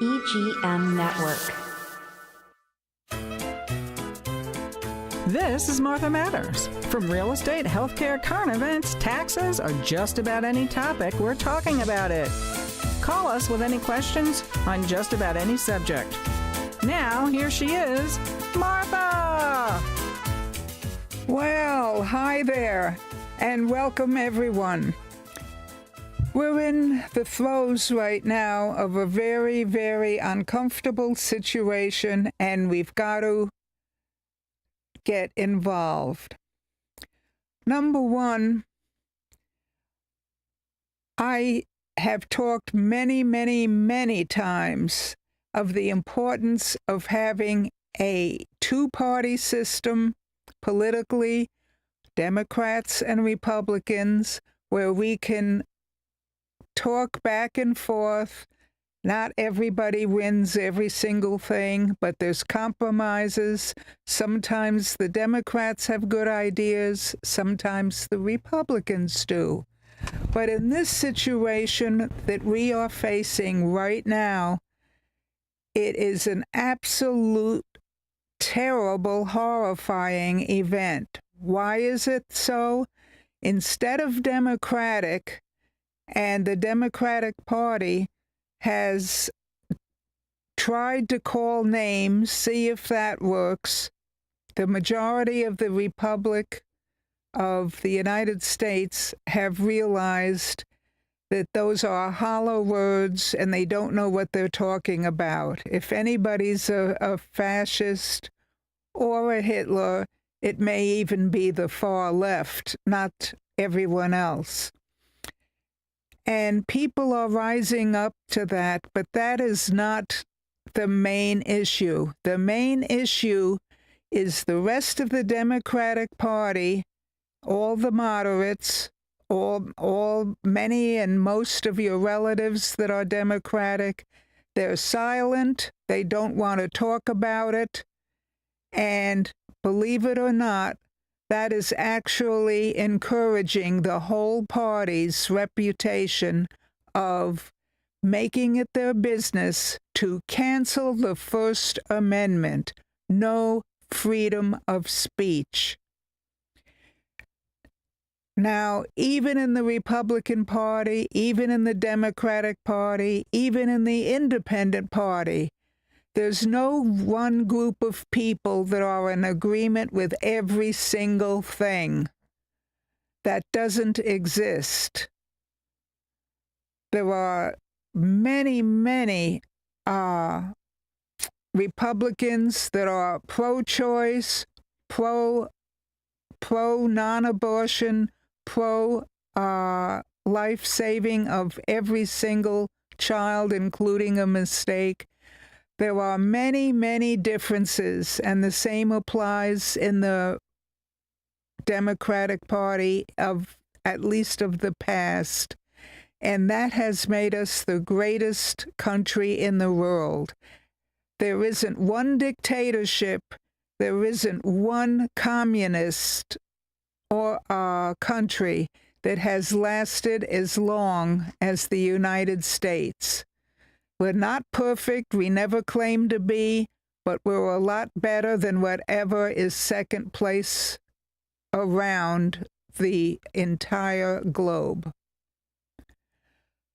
EGM Network. This is Martha Matters. From real estate, healthcare, current events, taxes, or just about any topic, we're talking about it. Call us with any questions on just about any subject. Now, here she is, Martha! Well, hi there, and welcome everyone. We're in the throes right now of a very, very uncomfortable situation, and we've got to get involved. Number one, I have talked many, many, many times of the importance of having a two-party system politically, Democrats and Republicans, where we can talk back and forth. Not everybody wins every single thing, but there's compromises. Sometimes the Democrats have good ideas, sometimes the Republicans do. But in this situation that we are facing right now, it is an absolute terrible, horrifying event. Why is it so? Instead of Democratic, and the Democratic Party has tried to call names, see if that works. The majority of the Republic of the United States have realized that those are hollow words and they don't know what they're talking about. If anybody's a fascist or a Hitler, it may even be the far left, not everyone else. And people are rising up to that, but that is not the main issue. The main issue is the rest of the Democratic Party, all the moderates, many and most of your relatives that are Democratic, they're silent, they don't want to talk about it, and believe it or not, that is actually encouraging the whole party's reputation of making it their business to cancel the First Amendment. No freedom of speech. Now, even in the Republican Party, even in the Democratic Party, even in the Independent Party, there's no one group of people that are in agreement with every single thing. That doesn't exist. There are many, many Republicans that are pro-choice, pro-non-abortion, pro-life-saving of every single child, including a mistake. There are many, many differences, and the same applies in the Democratic Party at least of the past. And that has made us the greatest country in the world. There isn't one dictatorship, there isn't one communist or country that has lasted as long as the United States. We're not perfect, we never claim to be, but we're a lot better than whatever is second place around the entire globe.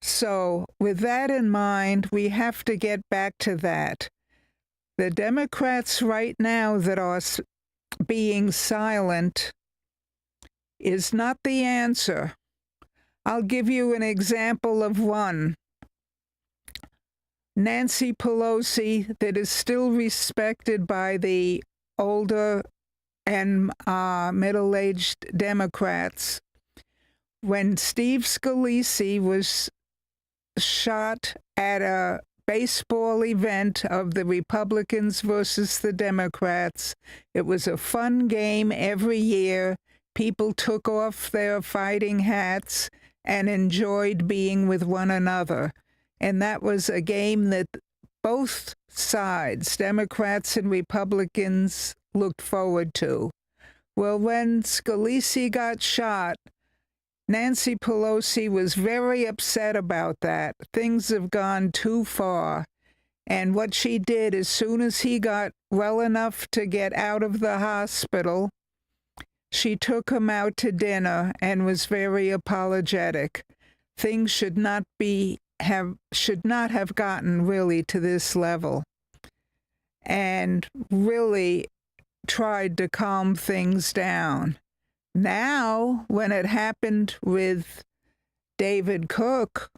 So, with that in mind, we have to get back to that. The Democrats right now that are being silent is not the answer. I'll give you an example of one. Nancy Pelosi, that is still respected by the older and middle-aged Democrats. When Steve Scalise was shot at a baseball event of the Republicans versus the Democrats, it was a fun game every year. People took off their fighting hats and enjoyed being with one another. And that was a game that both sides, Democrats and Republicans, looked forward to. Well, when Scalise got shot, Nancy Pelosi was very upset about that. Things have gone too far. And what she did, as soon as he got well enough to get out of the hospital, she took him out to dinner and was very apologetic. Things should not have gotten really to this level, and really tried to calm things down. Now, when it happened with David Cook,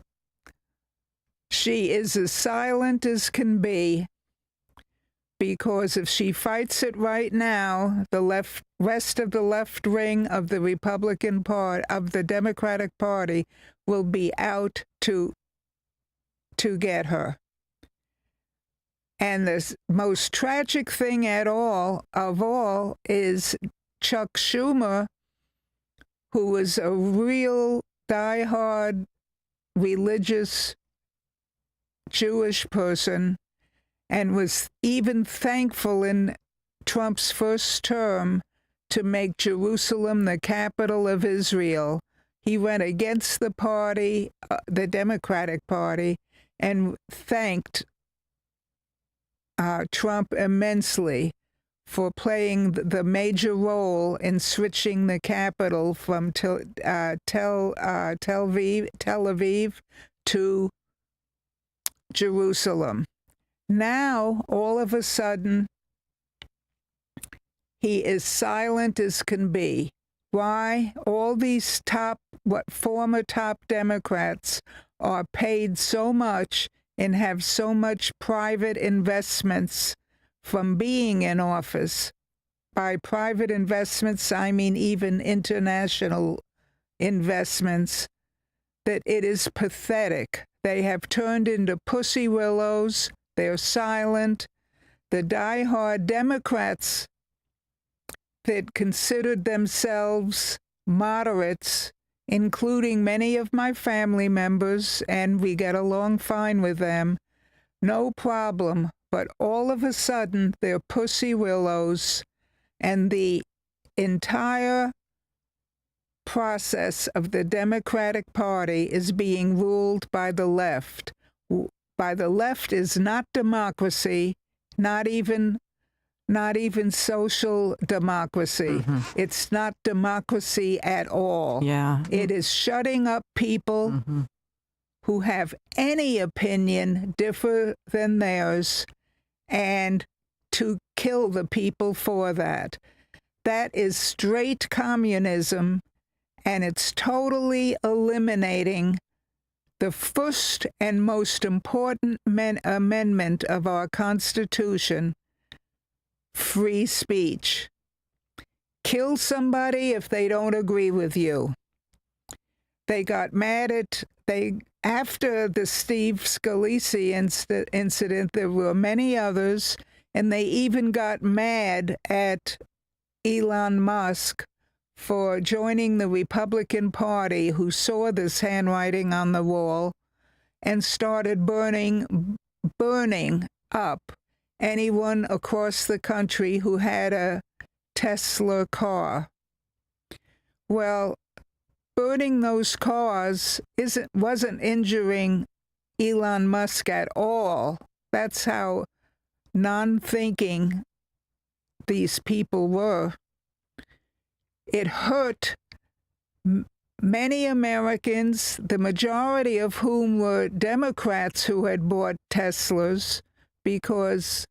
she is as silent as can be, because if she fights it right now, the rest of the left wing of the Republican Party, of the Democratic Party, will be out to get her. And the most tragic thing of all is Chuck Schumer, who was a real diehard religious Jewish person and was even thankful in Trump's first term to make Jerusalem the capital of Israel. He went against the party, the Democratic Party, and thanked Trump immensely for playing the major role in switching the capital from Tel Aviv to Jerusalem. Now, all of a sudden, he is silent as can be. Why? All these former top Democrats are paid so much and have so much private investments from being in office. By private investments, I mean even international investments, that it is pathetic. They have turned into pussy willows. They're silent. The diehard Democrats that considered themselves moderates, including many of my family members, and we get along fine with them, no problem. But all of a sudden, they're pussy willows, and the entire process of the Democratic Party is being ruled by the left. By the left is not democracy, not even social democracy. Mm-hmm. It's not democracy at all. Yeah. It is shutting up people mm-hmm. who have any opinion different than theirs, and to kill the people for that. That is straight communism, and it's totally eliminating the first and most important amendment of our Constitution, free speech. Kill somebody if they don't agree with you. They got mad after the Steve Scalise incident, there were many others, and they even got mad at Elon Musk for joining the Republican Party, who saw this handwriting on the wall and started burning up anyone across the country who had a Tesla car. Well, burning those cars wasn't injuring Elon Musk at all. That's how non-thinking these people were. It hurt many Americans, the majority of whom were Democrats who had bought Teslas, because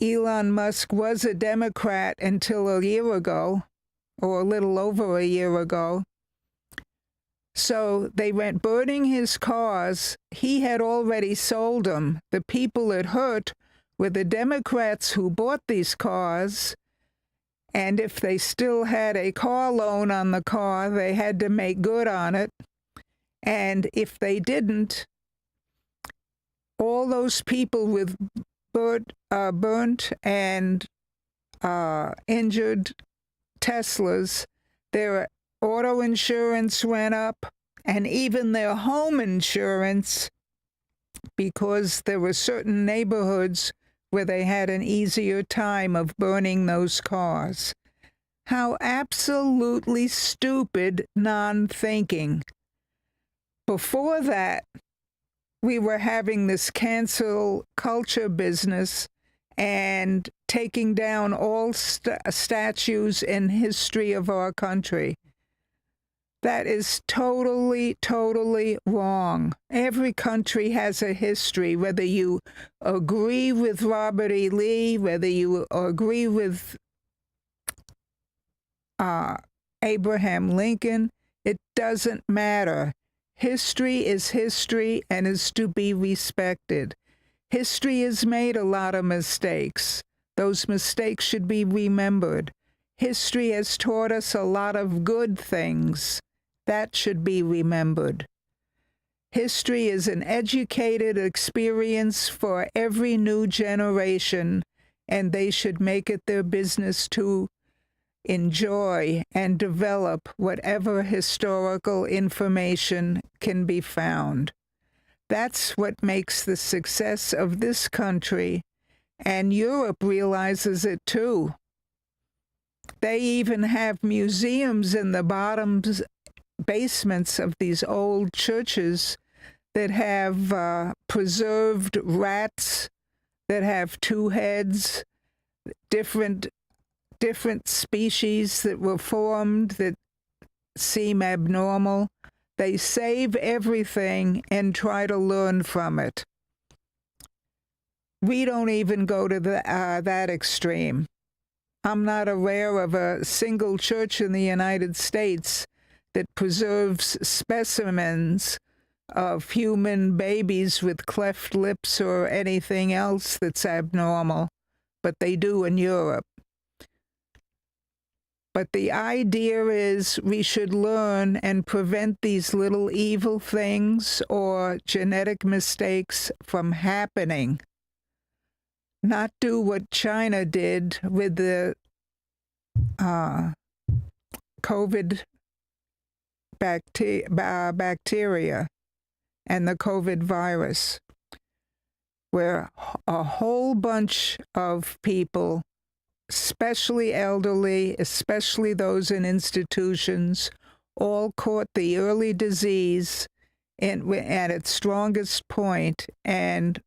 Elon Musk was a Democrat until a year ago, or a little over a year ago. So they went burning his cars. He had already sold them. The people it hurt were the Democrats who bought these cars, and if they still had a car loan on the car, they had to make good on it. And if they didn't, all those people with burnt and injured Teslas, their auto insurance went up, and even their home insurance, because there were certain neighborhoods where they had an easier time of burning those cars. How absolutely stupid non-thinking. Before that, we were having this cancel culture business and taking down all statues in history of our country. That is totally, totally wrong. Every country has a history, whether you agree with Robert E. Lee, whether you agree with Abraham Lincoln, it doesn't matter. History is history and is to be respected. History has made a lot of mistakes. Those mistakes should be remembered. History has taught us a lot of good things. That should be remembered. History is an educated experience for every new generation, and they should make it their business to enjoy and develop whatever historical information can be found. That's what makes the success of this country, and Europe realizes it too. They even have museums in the basements of these old churches that have preserved rats that have two heads, different species that were formed that seem abnormal. They save everything and try to learn from it. We don't even go to that extreme. I'm not aware of a single church in the United States that preserves specimens of human babies with cleft lips or anything else that's abnormal, but they do in Europe. But the idea is we should learn and prevent these little evil things or genetic mistakes from happening. Not do what China did with the COVID bacteria and the COVID virus, where a whole bunch of people, especially elderly, especially those in institutions, all caught the early disease at its strongest point and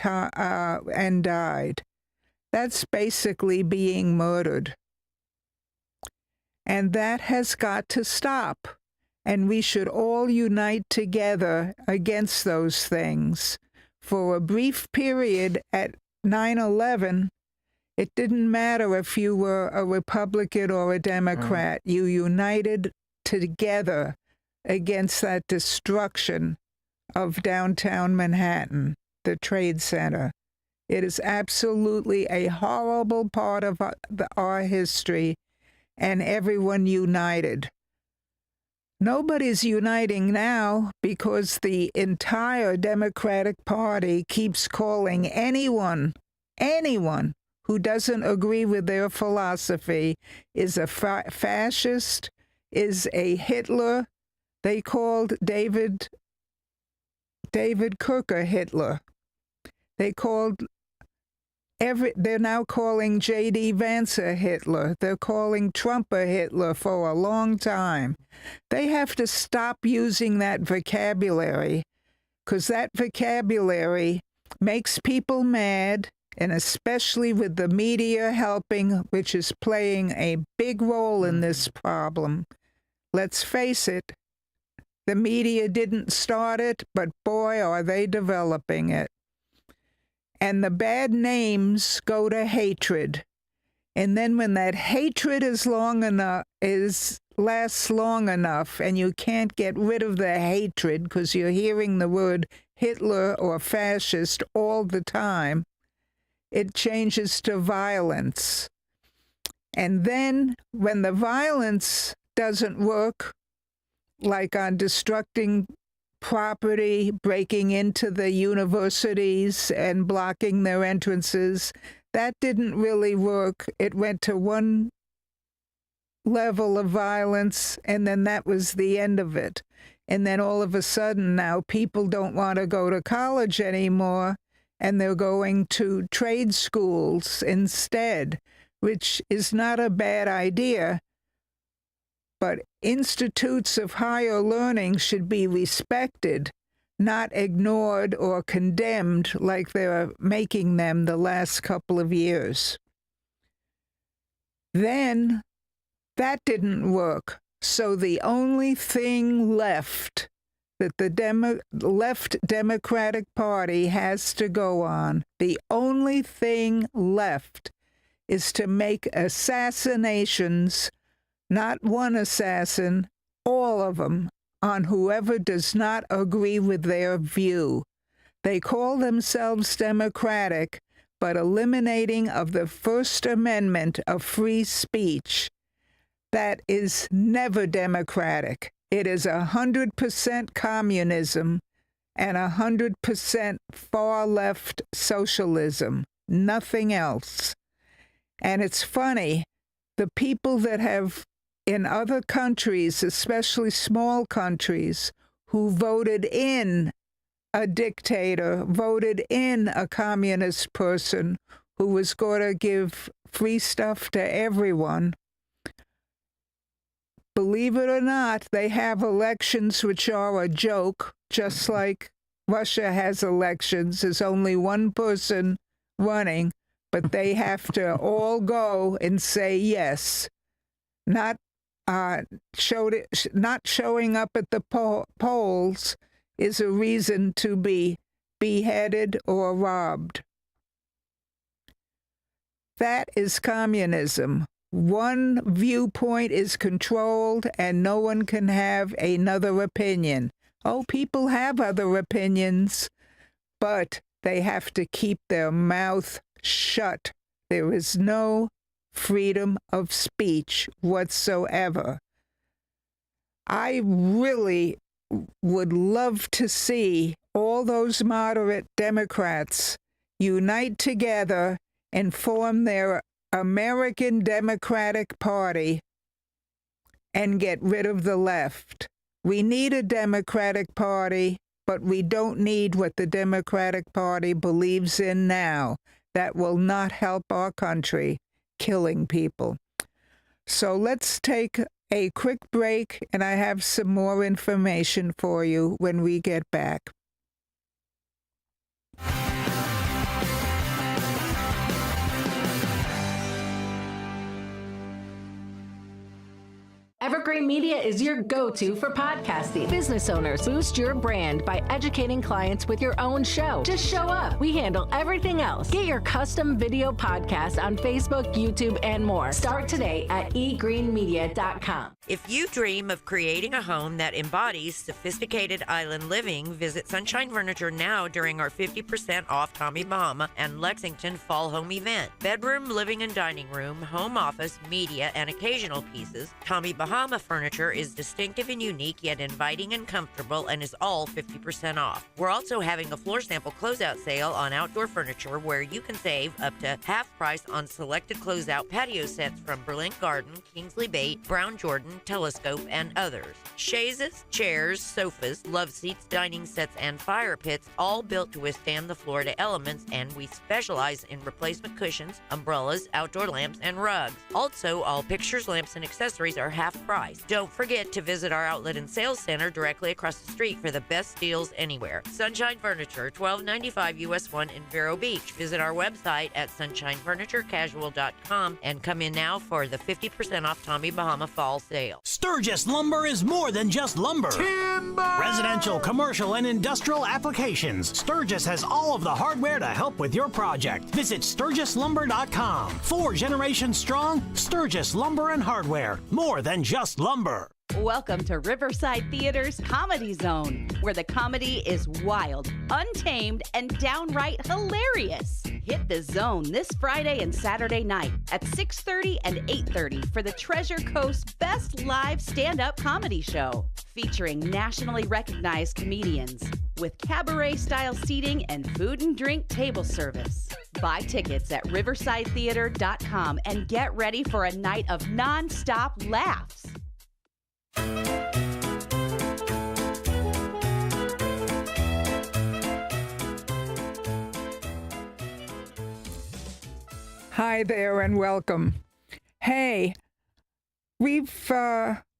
and died. That's basically being murdered. And that has got to stop. And we should all unite together against those things. For a brief period at 9/11, it didn't matter if you were a Republican or a Democrat. You united together against that destruction of downtown Manhattan, the Trade Center. It is absolutely a horrible part of our history, and everyone united. Nobody's uniting now because the entire Democratic Party keeps calling anyone who doesn't agree with their philosophy is a fascist, is a Hitler. They called David Cook a Hitler. They're now calling J.D. Vance a Hitler. They're calling Trump a Hitler for a long time. They have to stop using that vocabulary, because that vocabulary makes people mad, and especially with the media helping, which is playing a big role in this problem. Let's face it, the media didn't start it, but boy, are they developing it. And the bad names go to hatred. And then when that hatred lasts long enough, and you can't get rid of the hatred because you're hearing the word Hitler or fascist all the time, it changes to violence. And then when the violence doesn't work, like on destructing property, breaking into the universities and blocking their entrances, that didn't really work. It went to one level of violence, and then that was the end of it. And then all of a sudden now people don't want to go to college anymore, and they're going to trade schools instead, which is not a bad idea. But institutes of higher learning should be respected. not ignored or condemned like they're making them the last couple of years. Then that didn't work. So the only thing left that the left Democratic Party has to go on, the only thing left is to make assassinations, not one assassin, all of them, on whoever does not agree with their view. They call themselves Democratic, but eliminating of the First Amendment of free speech, that is never democratic. It is 100% communism and 100% far-left socialism, nothing else. And it's funny, the people that have, in other countries, especially small countries, who voted in a dictator, voted in a communist person who was going to give free stuff to everyone, believe it or not, they have elections which are a joke, just like Russia has elections. There's only one person running, but they have to all go and say yes. Not showing up at the polls is a reason to be beheaded or robbed. That is communism. One viewpoint is controlled and no one can have another opinion. Oh, people have other opinions, but they have to keep their mouth shut. There is no freedom of speech whatsoever. I really would love to see all those moderate Democrats unite together and form their American Democratic Party and get rid of the left. We need a Democratic Party, but we don't need what the Democratic Party believes in now. That will not help our country, killing people. So let's take a quick break, and I have some more information for you when we get back. Evergreen Media is your go-to for podcasting. Business owners, boost your brand by educating clients with your own show. Just show up. We handle everything else. Get your custom video podcast on Facebook, YouTube, and more. Start today at egreenmedia.com. If you dream of creating a home that embodies sophisticated island living, visit Sunshine Furniture now during our 50% off Tommy Bahama and Lexington Fall Home event. Bedroom, living, and dining room, home office, media, and occasional pieces. Tommy Bahama furniture is distinctive and unique, yet inviting and comfortable, and is all 50% off. We're also having a floor sample closeout sale on outdoor furniture where you can save up to half price on selected closeout patio sets from Berlin Garden, Kingsley Bait, Brown Jordan, Telescope, and others. Chaises, chairs, sofas, love seats, dining sets, and fire pits, all built to withstand the Florida elements, and we specialize in replacement cushions, umbrellas, outdoor lamps, and rugs. Also, all pictures, lamps, and accessories are half price. Don't forget to visit our outlet and sales center directly across the street for the best deals anywhere. Sunshine Furniture, 1295 US 1 in Vero Beach. Visit our website at sunshinefurniturecasual.com and come in now for the 50% off Tommy Bahama Fall sale. Sturgis Lumber is more than just lumber. Timber! Residential, commercial, and industrial applications. Sturgis has all of the hardware to help with your project. Visit SturgisLumber.com. 4 generations strong, Sturgis Lumber and Hardware. More than just lumber. Welcome to Riverside Theater's Comedy Zone, where the comedy is wild, untamed, and downright hilarious. Hit the zone this Friday and Saturday night at 6:30 and 8:30 for the Treasure Coast's best live stand-up comedy show, featuring nationally recognized comedians with cabaret-style seating and food and drink table service. Buy tickets at riversidetheater.com and get ready for a night of non-stop laughs. Hi there and welcome. Hey, we've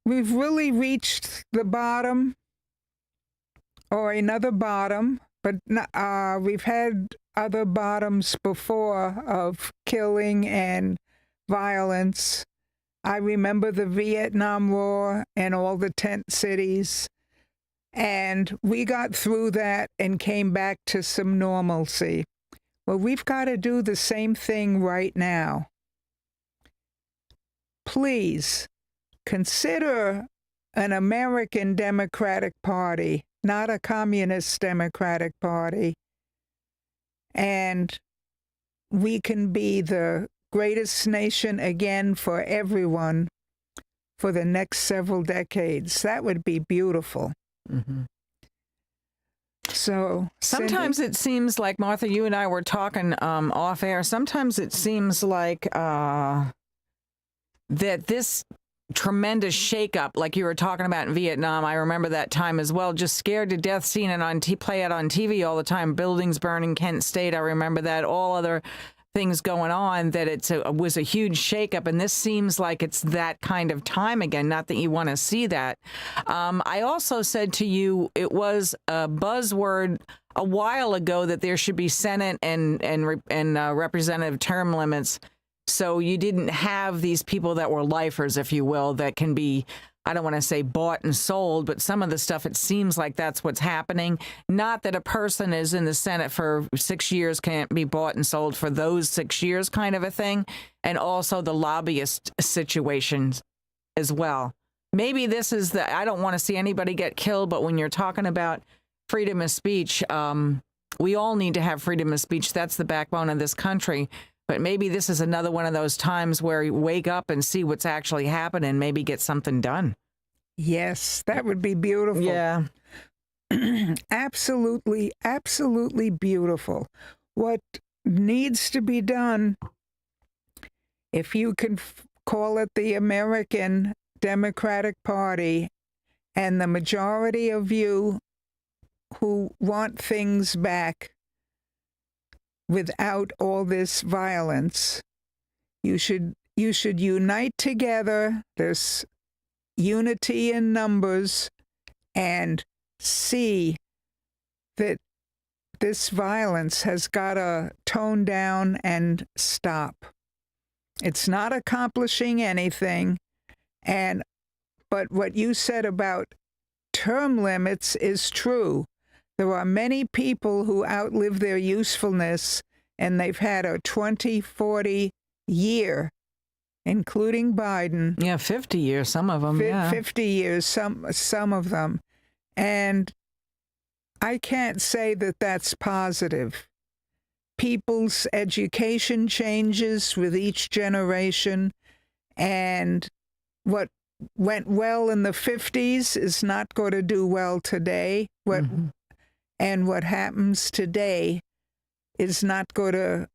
really reached the bottom or another bottom, but we've had other bottoms before of killing and violence. I remember the Vietnam War and all the tent cities, and we got through that and came back to some normalcy. Well, we've got to do the same thing right now. Please consider an American Democratic Party, not a communist Democratic Party. And we can be the greatest nation again for everyone for the next several decades. That would be beautiful. Mm-hmm. So sometimes it seems like, Martha, you and I were talking off air, sometimes it seems like that this tremendous shakeup, like you were talking about in Vietnam, I remember that time as well, just scared to death, seeing it on play it on TV all the time, buildings burning, Kent State, I remember that, all other things going on, that it was a huge shakeup, and this seems like it's that kind of time again. Not that you want to see that. I also said to you it was a buzzword a while ago that there should be Senate and representative term limits, so you didn't have these people that were lifers, if you will, that can be, I don't want to say bought and sold, but some of the stuff, it seems like that's what's happening. Not that a person is in the Senate for 6 years can't be bought and sold for those 6 years kind of a thing. And also the lobbyist situations as well. Maybe this is I don't want to see anybody get killed, but when you're talking about freedom of speech, we all need to have freedom of speech. That's the backbone of this country. But maybe this is another one of those times where you wake up and see what's actually happening and maybe get something done. Yes, that would be beautiful. Yeah. Absolutely, absolutely beautiful. What needs to be done, if you can call it the American Democratic Party, and the majority of you who want things back without all this violence, you should unite together. There's unity in numbers, and see that this violence has got to tone down and stop. It's not accomplishing anything, but what you said about term limits is true. There are many people who outlive their usefulness, and they've had a 20, 40 year, including Biden. Yeah, 50 years, some of them. 50 years, some of them. And I can't say that that's positive. People's education changes with each generation, and what went well in the 50s is not going to do well today. And what happens today is not going to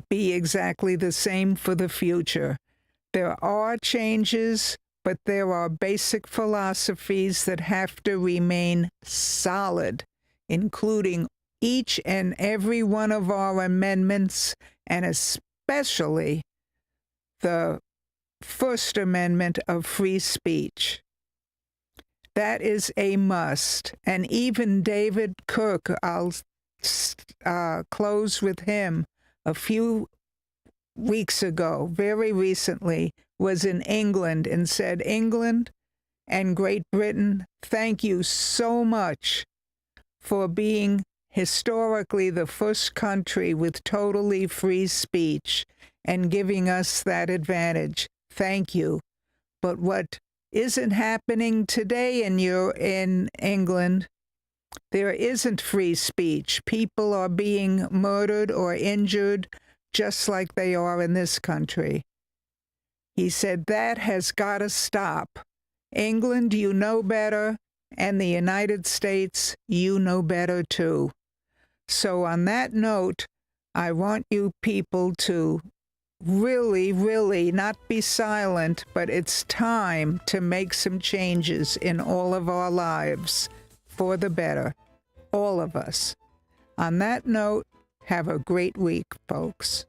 be exactly the same for the future. There are changes, but there are basic philosophies that have to remain solid, including each and every one of our amendments, and especially the First Amendment of free speech. That is a must. And even David Cook, I'll close with him, a few weeks ago, very recently, was in England and said, England and Great Britain, thank you so much for being historically the first country with totally free speech and giving us that advantage. Thank you. But what isn't happening today in England, there isn't free speech. People are being murdered or injured just like they are in this country. He said that has got to stop. England, you know better, and the United States, you know better too. So on that note, I want you people to really, really not be silent, but it's time to make some changes in all of our lives for the better, all of us. On that note, have a great week, folks.